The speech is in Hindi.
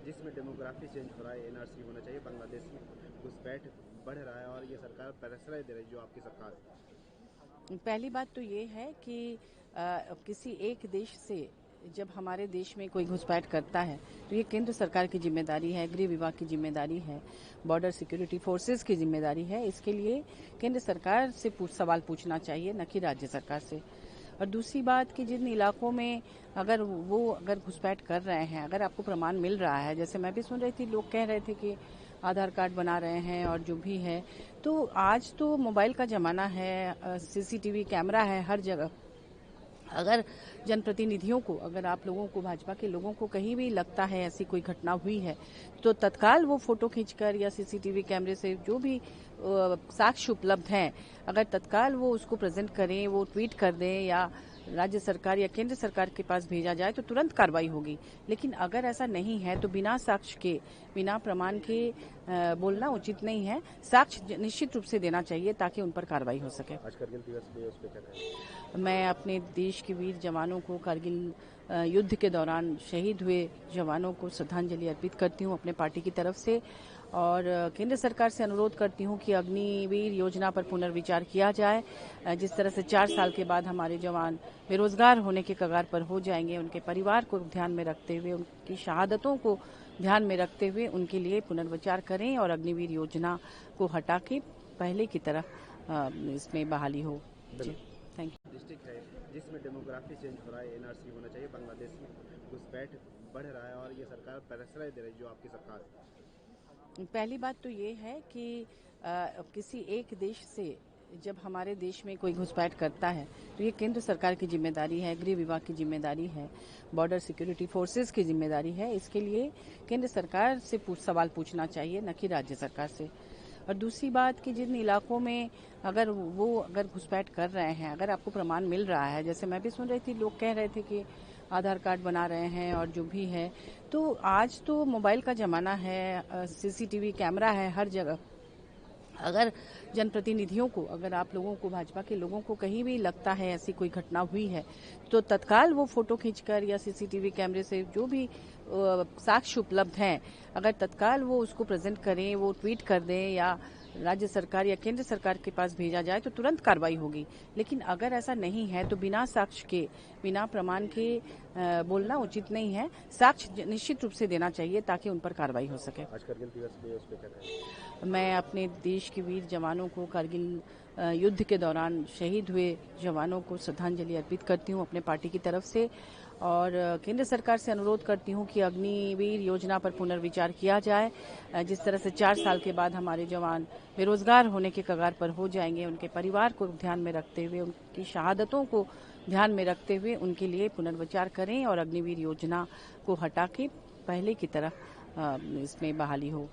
जिसमें डेमोग्राफी चेंज हो रहा है, एनआरसी होना चाहिए। बांग्लादेश में घुसपैठ बढ़ रहा है और ये सरकार प्रश्रय दे रही है, जो आपकी सरकार है। पहली बात तो ये है कि किसी एक देश से जब हमारे देश में कोई घुसपैठ करता है तो ये केंद्र सरकार की जिम्मेदारी है, गृह विभाग की जिम्मेदारी है, बॉर्डर सिक्योरिटी फोर्सेस की जिम्मेदारी है। इसके लिए केंद्र सरकार से सवाल पूछना चाहिए, न कि राज्य सरकार से। और दूसरी बात कि जिन इलाकों में अगर घुसपैठ कर रहे हैं, अगर आपको प्रमाण मिल रहा है, जैसे मैं भी सुन रही थी, लोग कह रहे थे कि आधार कार्ड बना रहे हैं और जो भी है, तो आज तो मोबाइल का जमाना है, सीसीटीवी कैमरा है हर जगह। अगर जनप्रतिनिधियों को, अगर आप लोगों को, भाजपा के लोगों को कहीं भी लगता है ऐसी कोई घटना हुई है, तो तत्काल वो फोटो खींचकर या सीसीटीवी कैमरे से जो भी साक्ष्य उपलब्ध हैं, अगर तत्काल वो उसको प्रेजेंट करें, वो ट्वीट कर दें या राज्य सरकार या केंद्र सरकार के पास भेजा जाए तो तुरंत कार्रवाई होगी। लेकिन अगर ऐसा नहीं है तो बिना साक्ष्य के, बिना प्रमाण के बोलना उचित नहीं है। साक्ष्य निश्चित रूप से देना चाहिए ताकि उन पर कार्रवाई हो सके। आज करगिल दिवस भी है, उस पर क्या कहें? मैं अपने देश के वीर जवानों को, कारगिल युद्ध के दौरान शहीद हुए जवानों को श्रद्धांजलि अर्पित करती हूं अपने पार्टी की तरफ से, और केंद्र सरकार से अनुरोध करती हूं कि अग्निवीर योजना पर पुनर्विचार किया जाए। जिस तरह से 4 साल के बाद हमारे जवान बेरोजगार होने के कगार पर हो जाएंगे, उनके परिवार को ध्यान में रखते हुए, उनकी शहादतों को ध्यान में रखते हुए उनके लिए पुनर्विचार करें और अग्निवीर योजना को हटा के पहले की तरह इसमें बहाली हो। Thank you. डिस्ट्रिक्ट है जिसमें डेमोग्राफी चेंज हो रहा है, एनआरसी होना चाहिए। बांग्लादेश में घुसपैठ बढ़ रहा है और ये सरकार प्रश्रय दे रही है, जो आपकी सरकार है। पहली बात तो ये है कि किसी एक देश से जब हमारे देश में कोई घुसपैठ करता है तो ये केंद्र सरकार की जिम्मेदारी है, गृह विभाग की जिम्मेदारी है, बॉर्डर सिक्योरिटी फोर्सेस की जिम्मेदारी है। इसके लिए केंद्र सरकार से सवाल पूछना चाहिए, न कि राज्य सरकार से। और दूसरी बात कि जिन इलाकों में अगर घुसपैठ कर रहे हैं, अगर आपको प्रमाण मिल रहा है, जैसे मैं भी सुन रही थी, लोग कह रहे थे कि आधार कार्ड बना रहे हैं और जो भी है, तो आज तो मोबाइल का जमाना है, सीसीटीवी कैमरा है हर जगह। अगर जनप्रतिनिधियों को, अगर आप लोगों को, भाजपा के लोगों को कहीं भी लगता है ऐसी कोई घटना हुई है, तो तत्काल वो फोटो खींचकर या सीसीटीवी कैमरे से जो भी साक्ष्य उपलब्ध हैं, अगर तत्काल वो उसको प्रेजेंट करें, वो ट्वीट कर दें या राज्य सरकार या केंद्र सरकार के पास भेजा जाए तो तुरंत कार्रवाई होगी। लेकिन अगर ऐसा नहीं है तो बिना साक्ष्य के, बिना प्रमाण के बोलना उचित नहीं है। साक्ष्य निश्चित रूप से देना चाहिए ताकि उन पर कार्रवाई हो सके। आज करगिल दिवस भी है, उस पर क्या कहें? मैं अपने देश के वीर जवानों को, कारगिल युद्ध के दौरान शहीद हुए जवानों को श्रद्धांजलि अर्पित करती हूं अपने पार्टी की तरफ से, और केंद्र सरकार से अनुरोध करती हूं कि अग्निवीर योजना पर पुनर्विचार किया जाए। जिस तरह से 4 साल के बाद हमारे जवान बेरोजगार होने के कगार पर हो जाएंगे, उनके परिवार को ध्यान में रखते हुए, उनकी शहादतों को ध्यान में रखते हुए उनके लिए पुनर्विचार करें और अग्निवीर योजना को हटा के पहले की तरह इसमें बहाली हो।